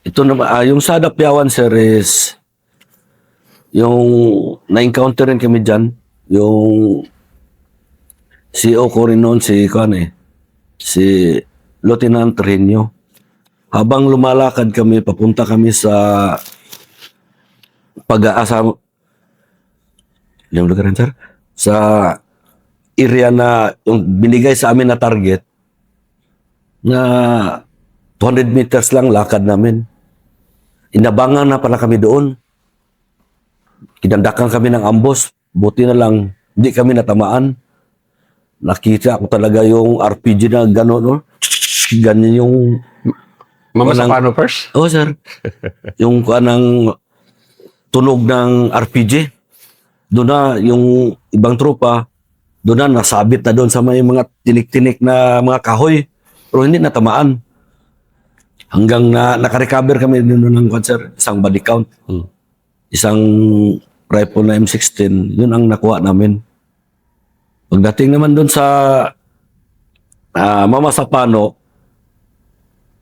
Ito naman, yung sa Dapyawan, sir, is yung na-encounter rin kami dyan, yung CO ko rin noon, si Lieutenant Renyo. Habang lumalakad kami, papunta kami sa pag-aasa, yung lugar rin, sir, sa area na yung binigay sa amin na target na 200 meters lang lakad namin. Inabangan na pala kami doon. Kinandakan kami ng ambos. Buti na lang, hindi kami natamaan. Nakita ko talaga yung RPG na gano'n, no? Ganyan yung... Mama sa paano first? Oh, sir. Yung kanang tunog ng RPG. Doon na yung ibang tropa, doon na nasabit na doon sa may mga tinik-tinik na mga kahoy. Pero hindi natamaan. Hanggang na nakarecover kami doon ng sir, isang body count. Isang rifle na M16, yun ang nakuha namin. Pagdating naman doon sa Mama Sapano,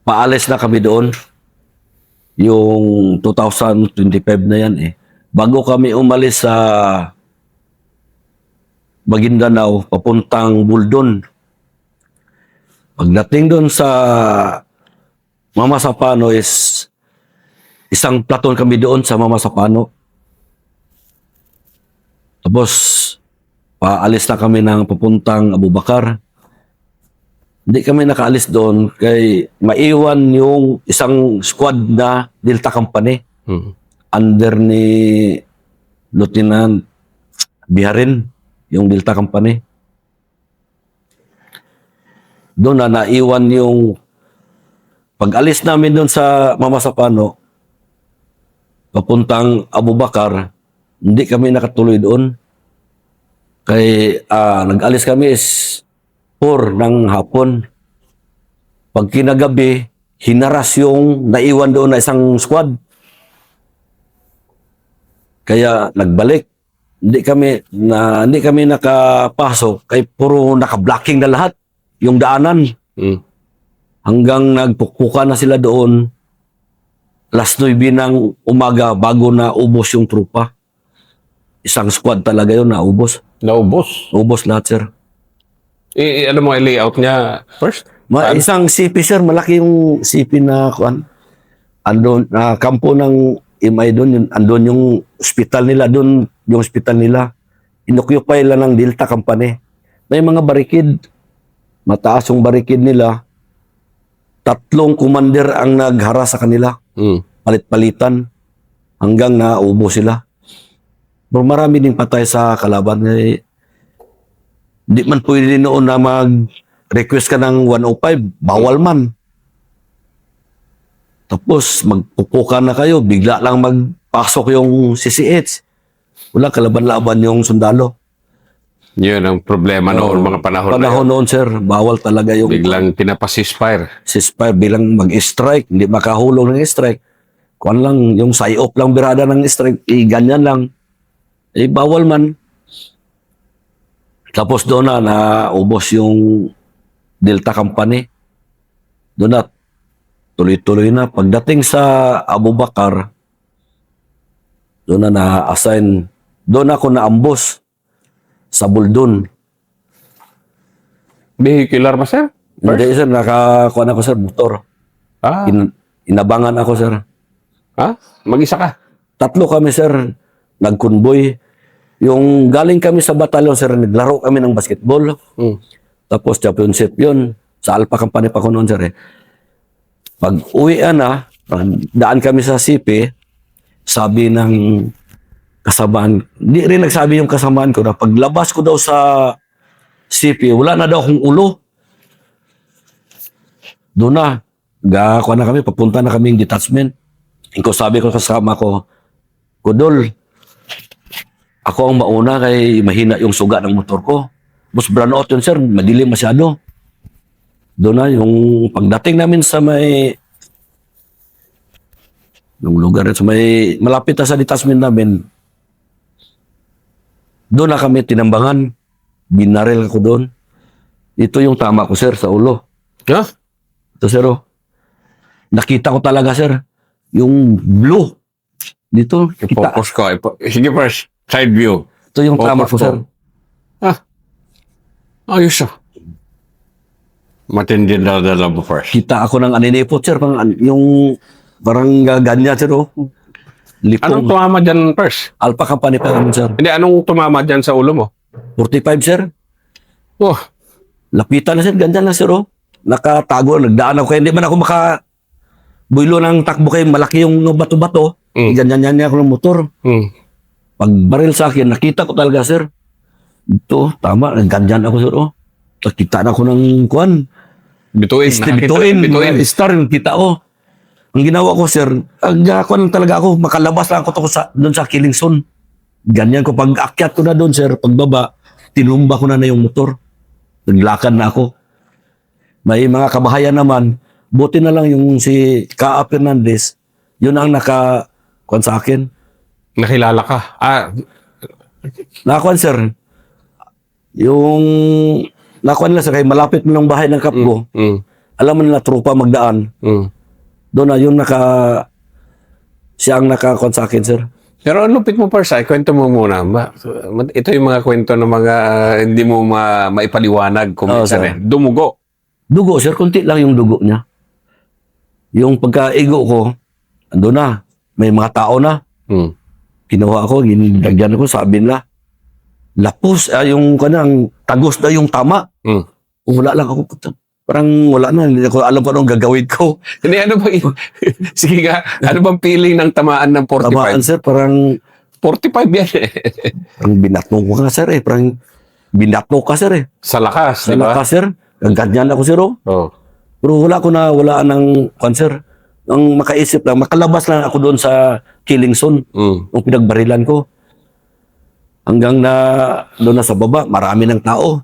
paalis na kami doon. Yung 2025 na yan eh. Bago kami umalis sa Maguindanao, papuntang Buldon. Pagdating doon sa Mama Sapano is isang platon kami doon sa Mama Sapano. Tapos, paalis na kami ng papuntang Abubakar. Hindi kami nakaalis doon kay maiwan yung isang squad na Delta Company under ni Lieutenant Biharin, yung Delta Company. Doon na naiwan yung pag-alis namin doon sa Mama Sapano, papuntang Abubakar, hindi kami nakatuloy doon. Kay nag-alis kami is 4 ng hapon. Pag kinagabi, hinaras yung naiwan doon na isang squad. Kaya nagbalik. Hindi kami nakapasok kay puro naka-blocking na lahat yung daanan. Hanggang nagpukpukan na sila doon. Alas 9 ng umaga bago na ubos yung trupa. Isang squad talaga yun na ubos. Naubos. Ubos lahat, sir. Ano mo yung layout niya first? Isang CP, sir. Malaki yung CP na kuan. Andun, kampo ng MI doon. Andun yung hospital nila. Doon yung hospital nila. Inoccupy lang ng Delta Company. May mga barikid. Mataas yung barikid nila. 3 commander ang naghara sa kanila. Palit-palitan. Hanggang naubo sila. Pero marami ding patay sa kalaban. Hindi man pwede noon na mag-request ka ng 105. Bawal man. Tapos magpupukan na kayo. Bigla lang magpasok yung CCH. Wala kalaban-laban yung sundalo. Yun ang problema noon, mga panahon na Panahon yun. noon, sir. Bawal talaga yung Biglang pinapa-ceasefire. ceasefire bilang mag-strike. Hindi makahulog ng strike. Kuan lang, yung psy-op lang birada ng strike. Ganyan lang. Bawal man. Tapos doon na naubos yung Delta Company. Doon na tuloy-tuloy na. Pagdating sa Abubakar, doon na na-assign. Doon ako na-ambos sa Buldon. Vehicular ba, sir? Hindi, sir. Nakakuha ako, sir, motor. Inabangan ako, sir. Mag-isa ka? 3 kami, sir. Nag-convoy. Yung galing kami sa batalyon, sir, naglaro kami ng basketball. Tapos championship yun. Sa Alpha Company pa ko noon, sir. Pag uwian na, daan kami sa CP, sabi ng kasamaan, hindi rin nagsabi yung kasamaan ko na paglabas ko daw sa CP, wala na daw akong ulo. Doon na, kuha na kami, papunta na kaming detachment. Sabi ko kasama ko, Kudol, ako ang mauna kay mahina yung suga ng motor ko. Bus branout yun, sir. Madilim masyado. Doon na yung pagdating namin sa may yung lugar sa may malapit na sa detachment namin. Doon na kami tinambangan. Binaril ako doon. Ito yung tama ko, sir, sa ulo. Yeah? Ito, sir. Nakita ko talaga, sir. Yung blue. Dito, kita. Focus ko. Sige, first. Side view. Ito yung tama ko, Focus sir. Ayos ah. Matindi dala mo first. Kita ako ng aninipot, sir. Yung parang ganyan, sir. Oh. Anong Likong. tumama dyan first? Alpha company pa naman, sir. Hindi, anong tumama dyan sa ulo mo? 45, sir. Oh, Lapitan na, sir. Ganyan na, sir. Oh. Nakatago. Nagdaan ako. Kaya hindi man ako builo ng takbo kayo. Malaki yung bato-bato. Ganyan ako ng motor. Pag baril sa akin, nakita ko talaga, sir. Ito, tama. Ganyan ako, sir. Oh. Nakita na ako ng kuwan. Bituin. Bituin. Star yung kita ko. Ang ginawa ko, sir, kuwan talaga ako. Makalabas lang ako doon sa killing zone. Ganyan ko. Pag akyat ko na doon, sir, pagbaba, tinumba ko na yung motor. Naglakad na ako. May mga kabahayan naman. Buti na lang yung si Kaa Fernandez. Yun ang kuwan sa akin. Nakilala ka. Nakakuan, sir. Yung nakuan nila, sir, kay malapit mo ng bahay ng kapgo. Alam mo nila, tropa magdaan. Doon na, yung siya ang nakakuan sa akin, sir. Pero lupit mo first, kwento mo muna. Ito yung mga kwento ng mga hindi mo maipaliwanag kung Oo, minsan sir. Dumugo. Dugo, sir, kunti lang yung dugo niya. Yung pagkaigo ko, ando na, may mga tao na. Kinuha ko, ginagyan ko, sabi nila, lapos, yung kanang tagos na yung tama. Wala lang ako, parang wala na, hindi ko alam pa anong gagawin ko. Hindi, ano ba? Sige nga, ano bang feeling ng tamaan ng 45? Tamaan, sir, parang 45 yan eh. parang binatno ko nga, sir, parang binatno ka, sir, Sa lakas, di Sa ba? lakas, sir, ganyan ako, sir, oh. Oh. Pero wala ng cancer. Ang makaisip lang, makalabas lang ako doon sa killing zone, yung pinagbarilan ko. Hanggang doon na sa baba, marami ng tao.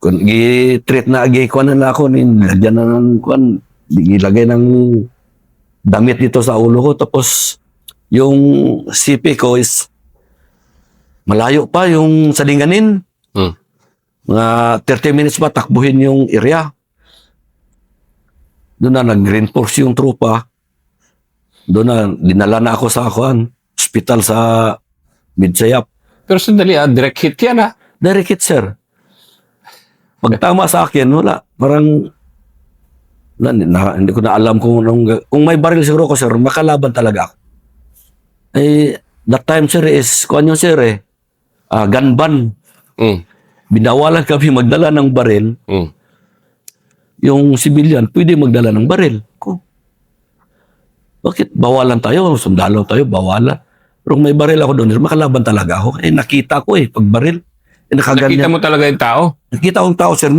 Kung i-treat na, kuwan na ako, nilagyan na ng kuwan, ilagay ng damit dito sa ulo ko. Tapos, yung CP ko is malayo pa, yung salinganin. Mga 30 minutes pa, takbuhin yung area. Doon na nag-reinforce yung trupa. Doon na, dinala na ako sa hospital sa Midsayap. Pero sandali, direct hit yan Direct hit, sir. Pag tama sa akin, wala. Parang, hindi ko na alam kung may baril siguro ko, sir, makalaban talaga ako. That time, sir, is, kung ano, sir, gun ban. Binawalan kami magdala ng baril. Yung civilian, pwede magdala ng baril. Bakit bawalan tayo? Sundalo tayo, bawalan. Pero kung may baril ako doon, makalaban talaga ako. Nakita ko pag baril. Nakita mo talaga yung tao? Nakita kong tao, sir,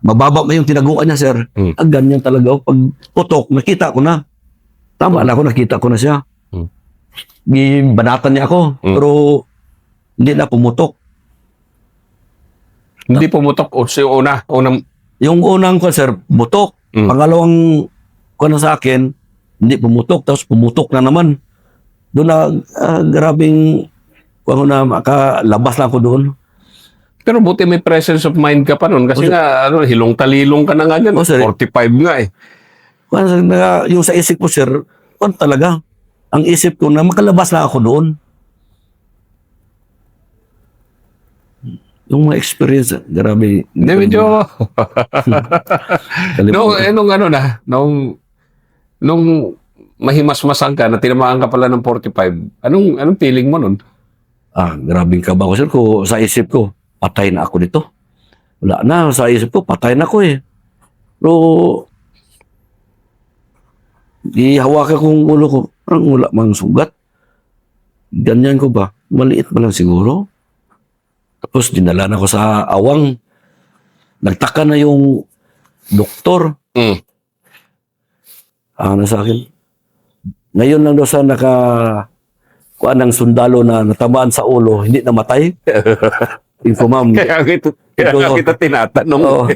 mababa na yung tinaguan niya, sir. Ganyan talaga. Pag putok, nakita ko na. Tama na ako, nakita ko na siya. Banatan niya ako, pero hindi na pumutok. Hindi pumutok o si unang Yung unang ko, sir, butok. Pangalawang ko na sa akin, hindi pumutok. Tapos pumutok na naman. Doon na, grabing, kung na makalabas lang ako doon. Pero buti may presence of mind ka pa nun. Kasi nga, hilong-talilong ka na nga dyan. 45 nga eh. Yung sa isip ko, sir, talaga. Ang isip ko na makalabas na ako doon. Yung mga experience, grabe. Hindi, medyo... Nung mahimasmasan ka na tinamaan ka pala ng 45, anong feeling mo nun? Grabing kaba ko, sir. Sa isip ko, patay na ako dito. Wala na. Sa isip ko, patay na ako Pero, ihawakan kong ulo ko. Parang wala mang sugat. Ganyan ko ba? Maliit ba lang siguro? Tapos, dinala na ako sa awang. Nagtaka na yung doktor. Ano sa akin? Ngayon lang daw sa kuan ng sundalo na natamaan sa ulo, hindi namatay. Info, ma'am. Kaya kita tinatanong. Oo.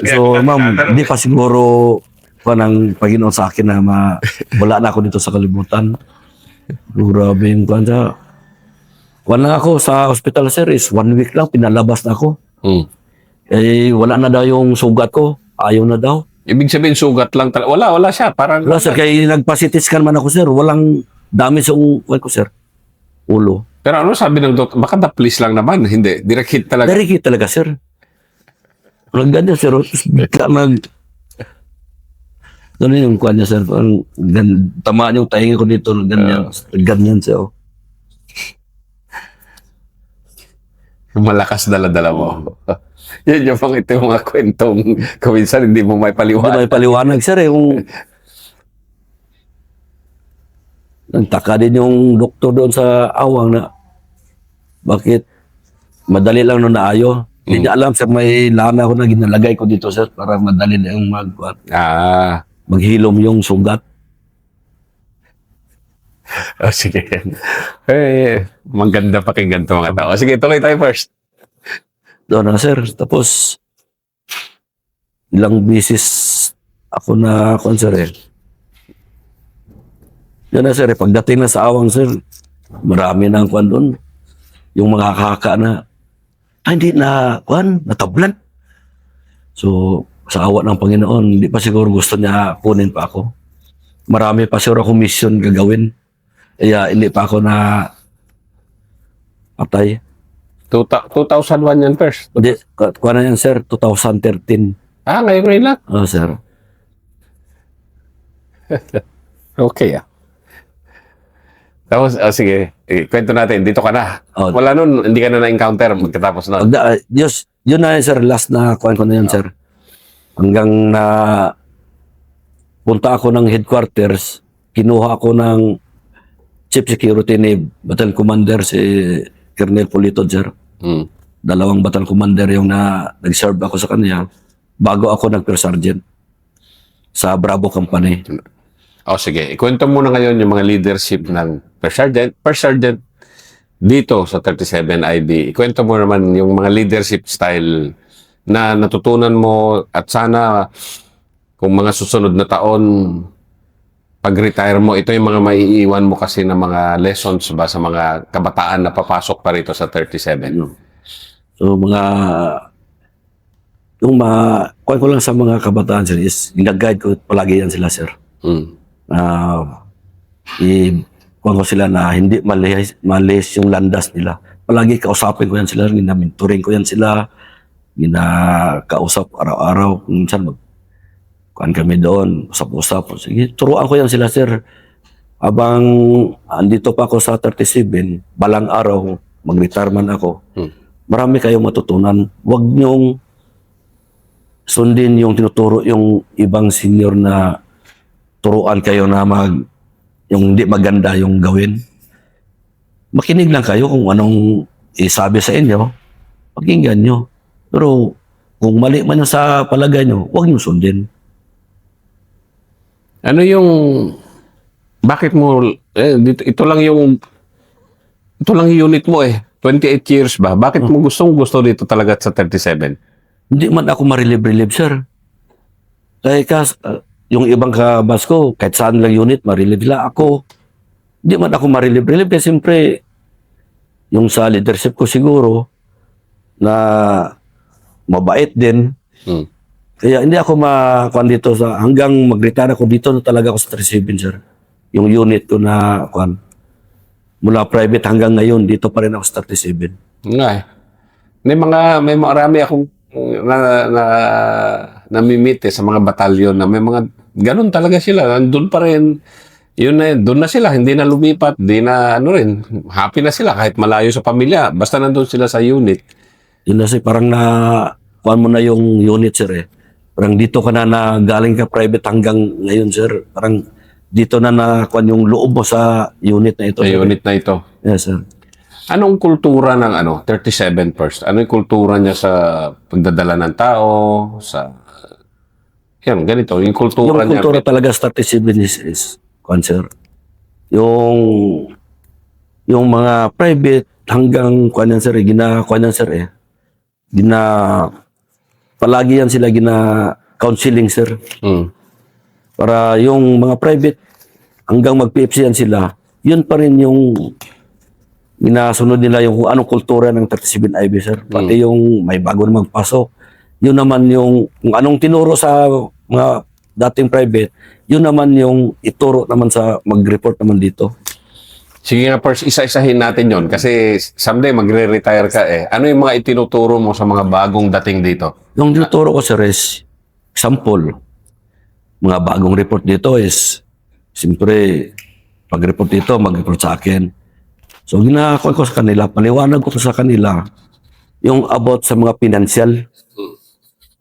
So, ma'am, hindi pa siguro ng Panginoon sa akin na wala na ako dito sa kalibutan. Grabe yung kuan siya. Kuan lang ako sa hospital, sir, is 1 week lang, pinalabas na ako. Wala na daw yung sugat ko. Ayaw na daw. Ibig sabihin, sugat lang talaga. Wala siya. Parang, Wala sir, kaya nagpa-CT scan man ako sir, walang damage yung ko sir, ulo. pero ano sabi ng doktor? Baka daplis lang naman. Hindi. Direct hit talaga. Narikit talaga sir. Walang ganyan sir, tapos bigla Ganun yung kuha niya, sir. Parang tamaan yung tahinga ko dito. Ganyan. Ganyan siya. Oh. Malakas dala-dala mo. Yan yung ito yung mga kwentong kaminsan hindi mo may Hindi paliwanag. may paliwanag, sir. Kung nagtaka din yung doktor doon sa awang na bakit madali lang nung naayo. Hindi niya alam, sir, may lana ako na ginalagay ko dito, sir, para madali na yung maghilom yung sugat. Sige. Maganda pakinggan to mga tao. Sige, tuloy tayo first. Doon na, sir. Tapos, ilang bisis ako na, sir, Yan na, sir, pagdating na sa awang, sir, marami na ang kwan doon. Yung mga kaka na, hindi na, natablan. So, sa awa ng Panginoon, hindi pa siguro gusto niya kunin pa ako. Marami pa siguro akong mission gagawin. Kaya hindi pa ako na patay. 2001 yan first. Hindi, kuha na yan, sir, 2013. Ngayon lang. Sir. Okay, Tapos, sige, kwento natin, dito ka na. Oh. Wala nun, hindi ka na na-encounter magkatapos nun. Yun na yun, sir, last na kuha ko na yan, sir. Hanggang na punta ako ng headquarters, kinuha ako ng Chief Security ni Battalion Commander si Colonel Polito, sir. Dalawang Battalion Commander yung nag-serve ako sa kanya bago ako nag-First Sergeant sa Bravo Company. Sige. Ikwento mo na ngayon yung mga leadership ng First Sergeant dito sa 37 IB. Ikwento mo naman yung mga leadership style na natutunan mo at sana kung mga susunod na taon pag-retire mo, ito yung mga maiiwan mo kasi ng mga lessons ba sa mga kabataan na papasok pa rito sa 37. So kuha ko lang sa mga kabataan, sir, is gina-guide ko palagi yan sila, sir. Kuha ko sila na hindi malis yung landas nila. Palagi kausapin ko yan sila, gina-mentoring ko yan sila, ginakausap araw-araw. Minsan kuhan kami doon, usap-usap. Sige, turuan ko yan sila, sir. Habang andito pa ako sa 37, balang araw, mag-retirement ako, marami kayong matutunan. Huwag niyong sundin yung tinuturo yung ibang senior na turuan kayo na yung hindi maganda yung gawin. Makinig lang kayo kung anong isabi sa inyo, pakinggan nyo. Pero kung mali man yung sa palagay nyo, huwag nyo sundin. Ano yung bakit mo ito lang yung unit mo 28 years ba? Bakit mo gusto dito talaga sa 37? Hindi man ako marilib-relib, sir. Kaya yung ibang kabas ko, kahit saan lang unit, marilib nila ako. Hindi man ako marilib-relib kasi siyempre yung sa leadership ko siguro na mabait din. Kaya hindi ako makuan dito hanggang mag-retire ako dito na talaga ako sa 37, sir. Yung unit ko na kuan mula private hanggang ngayon dito pa rin ako sa 37. May marami akong namimit sa mga batalyon na may mga ganun talaga sila. Nandun pa rin. Doon na sila, hindi na lumipat, hindi na happy na sila kahit malayo sa pamilya. Basta nandun sila sa unit. Yun na, sir, parang kuan mo na yung unit, sir. Parang dito ka na galing ka private hanggang ngayon, sir. Parang dito na kuan yung loob mo sa unit na ito. Sa unit na ito. Yes, sir. Anong kultura ng 37 first? Ano yung kultura niya sa pagdadala ng tao? Ganito. Yung kultura niya. Yung kultura talaga sa 37 is kuan, sir. Yung mga private hanggang kuan yan, sir. Palagi yan sila counseling, sir. Para yung mga private, hanggang mag-PFC yan sila, yun pa rin yung minasunod nila yung kung anong kultura ng 37 IB, sir. Pati yung may bago na magpasok. Yun naman yung kung anong tinuro sa mga dating private, yun naman yung ituro naman sa mag-report naman dito. Sige nga, first, isa-isahin natin yon kasi someday magre-retire ka eh. Ano yung mga itinuturo mo sa mga bagong dating dito? Yung tinuturo ko sir is, example, mga bagong report dito is, siyempre, pag-report dito, mag-report sa akin. So, ginagawa ko sa kanila, paliwanag ko sa kanila, yung about sa mga financial,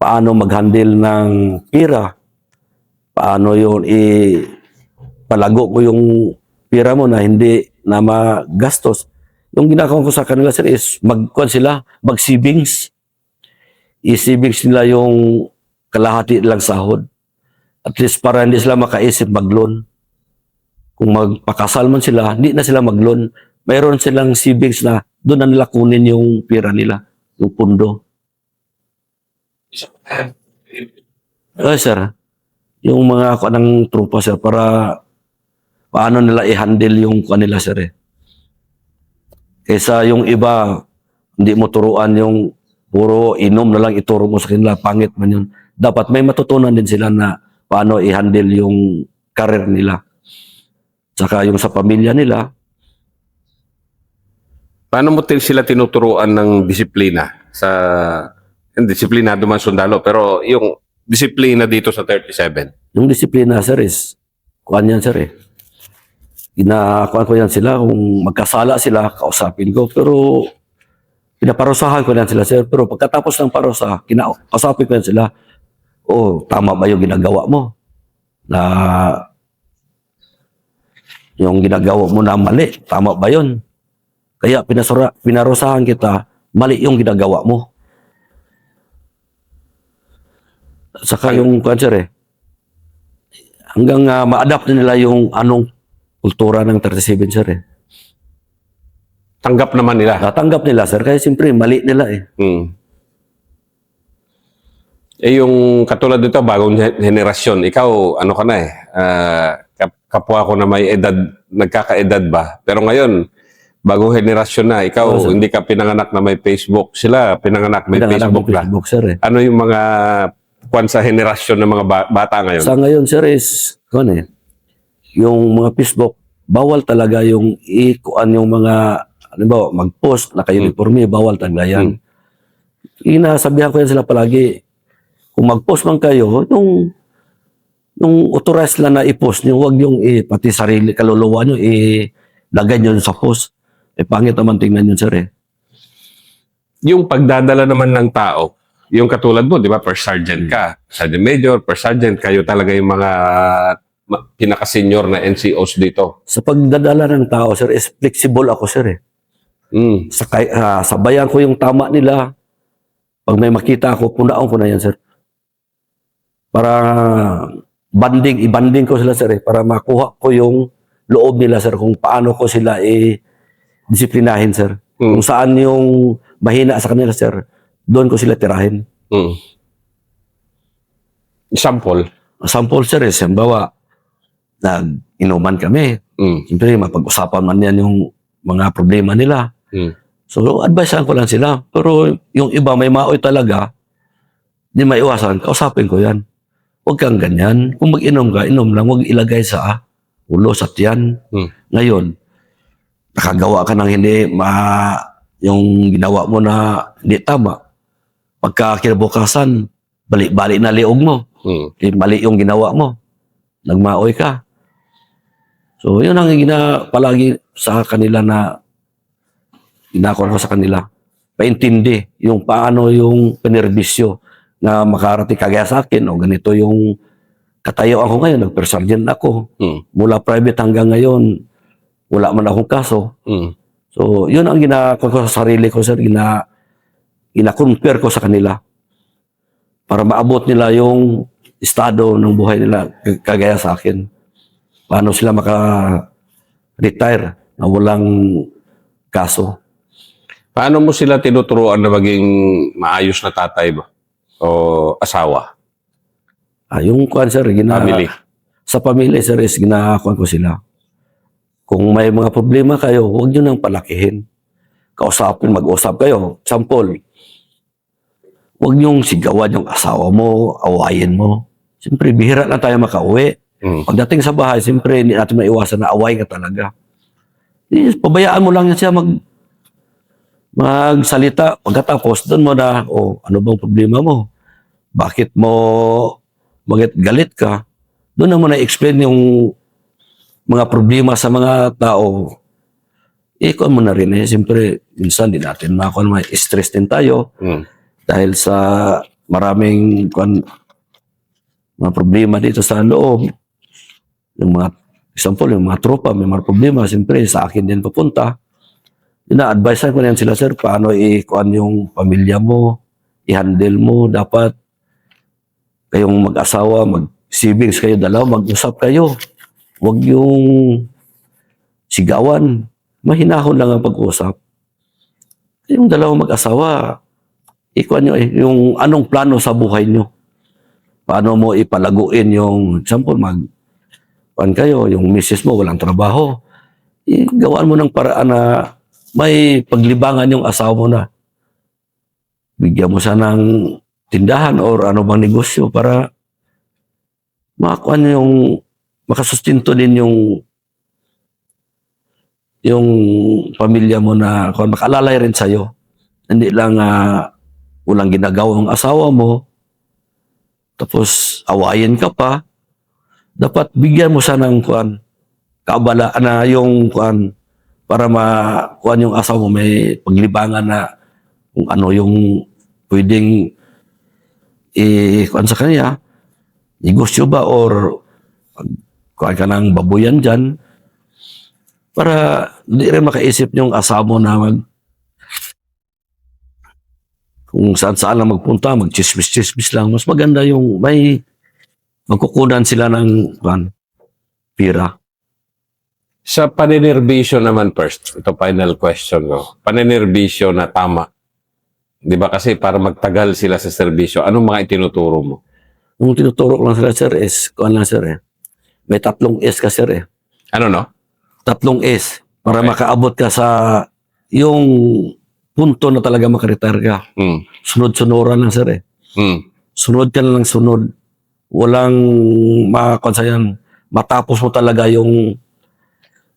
paano mag-handle ng pera, paano yun, palago ko yung pera mo na hindi na magastos. Yung ginagawa ko sa kanila sir is, mag-savings. I-savings nila yung kalahati lang sahod. At least para hindi sila makaisip mag-loan. Kung magpakasal man sila, hindi na sila mag-loan. Mayroon silang savings na doon na nila kunin yung pera nila, yung pundo. Sir, yung mga ng trupa sir, para paano nila i-handle yung kanila sir eh. Kaysa yung iba, hindi mo turuan yung puro inom na lang ituro mo sa kanila, pangit man yun. Dapat may matutunan din sila na paano i-handle yung career nila. Saka yung sa pamilya nila. Paano mo sila tinuturuan ng disiplina sa disiplinado man sundalo pero yung disiplina dito sa 37? Yung disiplina sir is, kuhan yan sir eh. Kuhan ko yan sila, kung magkasala sila, kausapin ko. Pero pinaparusahan ko yan sila sir. Pero pagkatapos ng parusa, kausapin ko yan sila. Oh, tama ba yung ginagawa mo? Na yung ginagawa mo na mali, tama ba yun? Kaya pinarusahan kita, mali yung ginagawa mo. Saka yung cancer eh, hanggang ma-adapt na nila yung anong kultura ng 37 sir eh. Tanggap naman nila. Natanggap nila sir, kaya siyempre mali nila eh. Eh yung katulad dito, bagong henerasyon, ikaw, ano ka na eh, kapwa ko na may edad, nagkakaedad ba? Pero ngayon, bagong henerasyon na, ikaw, hindi ka pinanganak na may Facebook. Sila, pinanganak may Facebook na. Facebook sir eh. Ano yung mga kwan sa henerasyon ng mga bata ngayon? Sa ngayon sir is, yung mga Facebook, bawal talaga yung ikuan yung mga, mag-post, naka-uniforme, bawal talaga yan. Inasabihan ko yan sila palagi, kung mag-post man kayo, yung authorized lang na i-post nyo, huwag yung pati sarili, kaluluwa nyo, lagay nyo sa post. Pangit naman tingnan yun, sir eh. Yung pagdadala naman ng tao, yung katulad mo, di ba, first sergeant ka, sergeant major, first sergeant, kayo talaga yung mga pinaka-senior na NCOs dito. Sa pagdadala ng tao, sir, is flexible ako, sir eh. Sabayan ko yung tama nila. Pag may makita ako, punaon ko na yan, sir. Para i-banding ko sila, sir eh, para makuha ko yung loob nila, sir, kung paano ko sila disiplinahin, sir. Kung saan yung mahina sa kanila, sir, doon ko sila tirahin. Sample? Sample, sir, eh, bawa, nag-inuman kami. Siyempre, mapag-usapan man yan yung mga problema nila. So, advisean ko lang sila. Pero yung iba, may maoy talaga, di maiwasan, kausapin ko yan. Huwag kang ganyan. Kung mag-inom ka, inom lang. Huwag ilagay sa ulo, sa tiyan. Ngayon, nakagawa ka ng hindi yung ginawa mo na hindi tama. Pagka kinabukasan, balik-balik na liog mo. Mali yung ginawa mo. Nagmaoy ka. So, yun ang palagi sa kanila na ginagawa ko sa kanila. Paintindi yung paano yung penerbisyo na makarating kagaya sa akin. O ganito yung katayo ako ngayon. Nag-first sergeant ako. Mula private hanggang ngayon, wala man akong kaso. So, yun ang ginagawa ko sa sarili ko, sir. Gina-compare ko sa kanila. Para maabot nila yung estado ng buhay nila kagaya sa akin. Paano sila maka-retire na walang kaso. Paano mo sila tinuturuan na maging maayos na tatay ba? O asawa? Yung kuhan, sir, Family? Sa pamilya, sir, is ginakuhan ko sila. Kung may mga problema kayo, huwag nyo nang palakihin. Mag-usap kayo. Example, huwag nyong sigawan yung asawa mo, awayin mo. Siyempre, bihira na tayo makauwi. Pagdating sa bahay, siyempre, hindi natin maiwasan na away ka talaga. Pabayaan mo lang yan siya magsalita. Pagkatapos, doon mo na, ano bang problema mo? Bakit galit ka? Doon na mo na-explain yung mga problema sa mga tao. Ikaw mo na rin Siyempre, minsan din natin may stress din tayo dahil sa maraming mga problema dito sa loob. Yung mga tropa, may mga problema, siyempre sa akin din papunta. Ina-advise ko na yan sila, sir, paano yung pamilya mo, i-handle mo, dapat kayong mag-asawa, mag-siblings kayo, dalawa, mag-usap kayo. Huwag yung sigawan. Mahinahon lang ang pag-usap. Yung dalawa mag-asawa, yung anong plano sa buhay nyo. Paano mo ipalaguin yung, example, kayo, yung misis mo walang trabaho. Gawaan mo ng paraan na may paglibangan yung asawa mo na. Bigyan mo siya ng tindahan or ano bang negosyo para makasustinto din yung pamilya mo na makalalay rin sa'yo. Hindi lang walang ginagawang asawa mo, tapos awayin ka pa. Dapat bigyan mo siya ng kaabala na yung para yung asawa mo may paglibangan na kung ano yung pwedeng sa kanya, negosyo ba or kuhan ka ng babuyan dyan para hindi rin makaisip yung asawa mo na kung saan-saan lang magpunta, mag-chismis-chismis lang. Mas maganda yung may magkukunan sila ng pira. Sa paninirbisyo naman first, ito final question ko. Paninirbisyo na tama. Di ba kasi para magtagal sila sa serbisyo, anong mga itinuturo mo? Yung tinuturo ko lang sila, sir, is may 3 S ka, sir. Ano no? 3 S. Para Okay. makaabot ka sa yung punto na talaga makaretire ka. Sunod-sunuran lang, sir. Sunod ka na lang sunod. Walang matapos mo talaga yung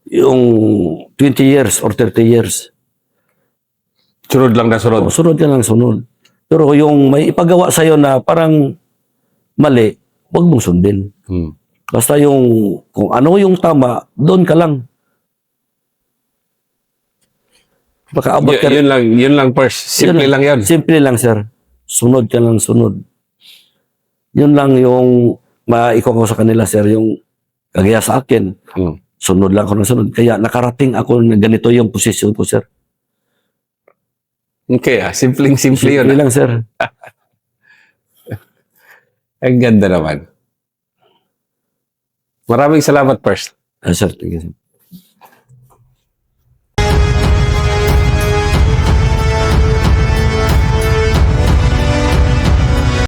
20 years or 30 years. Sunod lang na sunod. Sunod ka lang sunod. Pero yung may ipagawa sa'yo na parang mali, huwag mong sundin. Basta kung ano yung tama, doon ka lang. Makaabot ka rin. Yun lang first. Simple lang yun. Simple lang, sir. Sunod ka lang sunod. Yun lang yung maiko ko sa kanila, sir, yung kagaya sa akin. Sunod lang ako ng sunod. Kaya nakarating ako na ganito yung posisyon ko, sir. Okay, simpleng-simple yun. Simple lang, sir. Ang ganda naman. Maraming salamat first. Sir, thank you, sir.